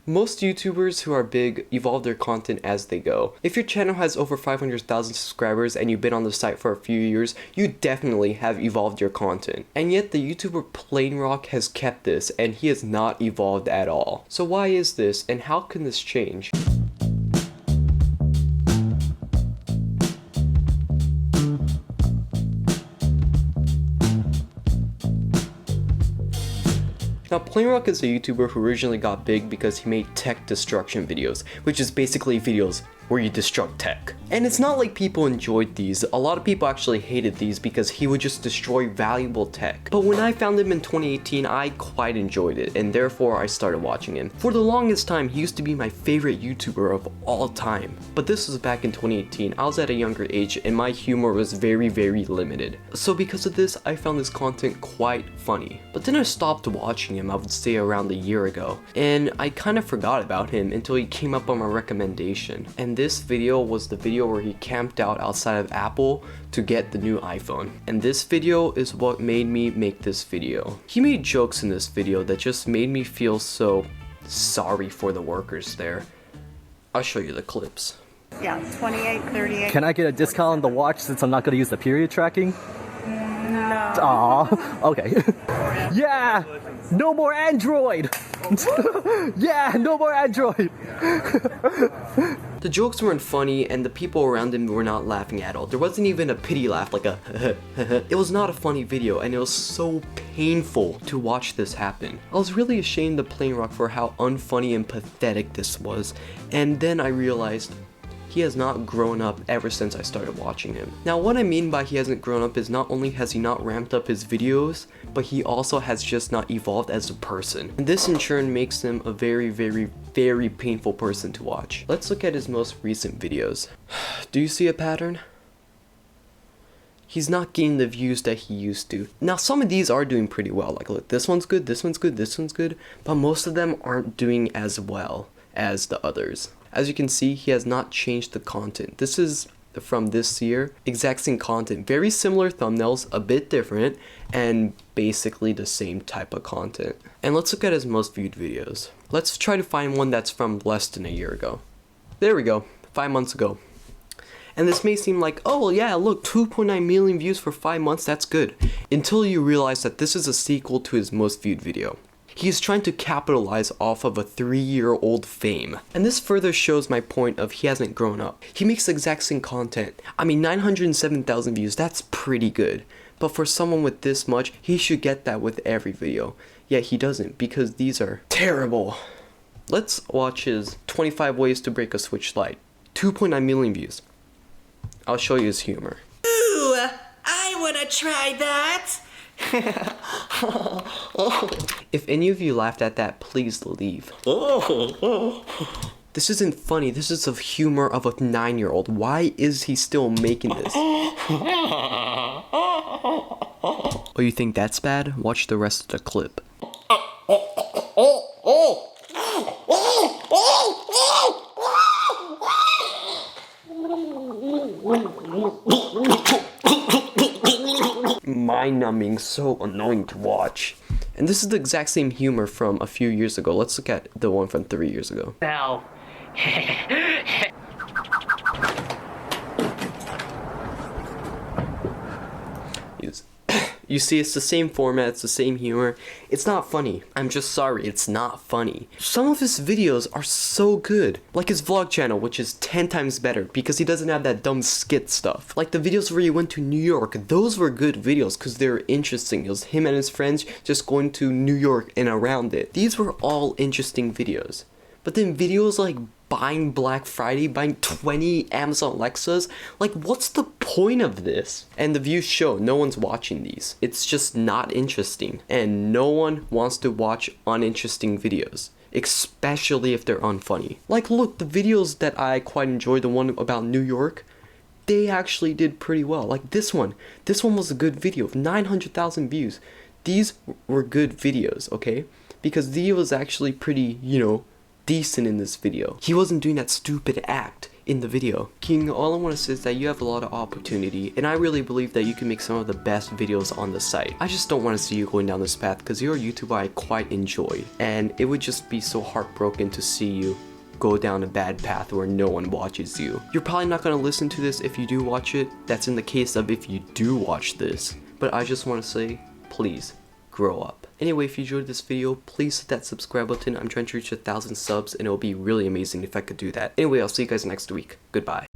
Most YouTubers who are big evolve their content as they go. If your channel has over 500,000 subscribers and you've been on the site for a few years, you definitely have evolved your content. And yet the YouTuber Plainrock has kept this and he has not evolved at all. So why is this and how can this change? Now, Plainrock is a YouTuber who originally got big because he made tech destruction videos, which is basically videos where you destruct tech. And it's not like people enjoyed these. A lot of people actually hated these because he would just destroy valuable tech. But when I found him in 2018, I quite enjoyed it, and therefore I started watching him. For the longest time, he used to be my favorite YouTuber of all time. But this was back in 2018. I was at a younger age and my humor was very, very limited. So because of this, I found this content quite funny. But then I stopped watching him, I would say around a year ago. And I kind of forgot about him until he came up on my recommendation. And this video was the video where he camped out outside of Apple to get the new iPhone. And this video is what made me make this video. He made jokes in this video that just made me feel so sorry for the workers there. I'll show you the clips. Yeah, 28, 38. Can I get a discount on the watch since I'm not going to use the period tracking? No. Aw, okay. Yeah! No more Android! Yeah, no more Android! The jokes weren't funny and the people around him were not laughing at all. There wasn't even a pity laugh, like a It was not a funny video and it was so painful to watch this happen. I was really ashamed of Plainrock for how unfunny and pathetic this was, and then I realized he has not grown up ever since I started watching him. Now, what I mean by he hasn't grown up is not only has he not ramped up his videos, but he also has just not evolved as a person. And this in turn makes him a very, very, very painful person to watch. Let's look at his most recent videos. Do you see a pattern? He's not getting the views that he used to. Now, some of these are doing pretty well. Like, look, this one's good, this one's good, this one's good, but most of them aren't doing as well as the others. As you can see, he has not changed the content. This is from this year. Exact same content. Very similar thumbnails, a bit different, and basically the same type of content. And let's look at his most viewed videos. Let's try to find one that's from less than a year ago. There we go, 5 months ago. And this may seem like, oh well, yeah, look, 2.9 million views for 5 months, that's good. Until you realize that this is a sequel to his most viewed video. He is trying to capitalize off of a 3-year-old fame. And this further shows my point of he hasn't grown up. He makes the exact same content. I mean, 907,000 views, that's pretty good. But for someone with this much, he should get that with every video. Yet he doesn't, because these are terrible. Let's watch his 25 ways to break a Switch Lite. 2.9 million views. I'll show you his humor. Ooh, I wanna try that! If any of you laughed at that, please leave. This isn't funny, this is the humor of a 9-year-old. Why is he still making this? Oh, you think that's bad? Watch the rest of the clip. Mind-numbing, so annoying to watch. And this is the exact same humor from a few years ago. Let's look at the one from 3 years ago. Now. You see, it's the same format, it's the same humor. It's not funny. I'm just sorry, it's not funny. Some of his videos are so good. Like his vlog channel, which is 10 times better because he doesn't have that dumb skit stuff. Like the videos where he went to New York, those were good videos because they were interesting. It was him and his friends just going to New York and around it. These were all interesting videos. But then videos like buying Black Friday, buying 20 Amazon Alexas, like what's the point of this? And the views show no one's watching these. It's just not interesting. And no one wants to watch uninteresting videos, especially if they're unfunny. Like look, the videos that I quite enjoyed, the one about New York, they actually did pretty well. Like this one was a good video, 900,000 views. These were good videos, okay? Because Theo was actually pretty, decent in this video. He wasn't doing that stupid act. in the video. King, all I want to say is that you have a lot of opportunity, and I really believe that you can make some of the best videos on the site. I just don't want to see you going down this path because you're a YouTuber I quite enjoy, and it would just be so heartbroken to see you go down a bad path where no one watches you. You're probably not going to listen to this if you do watch it. That's in the case of if you do watch this. But I just want to say, please, grow up. Anyway, if you enjoyed this video, please hit that subscribe button. I'm trying to reach 1,000 subs, and it would be really amazing if I could do that. Anyway, I'll see you guys next week. Goodbye.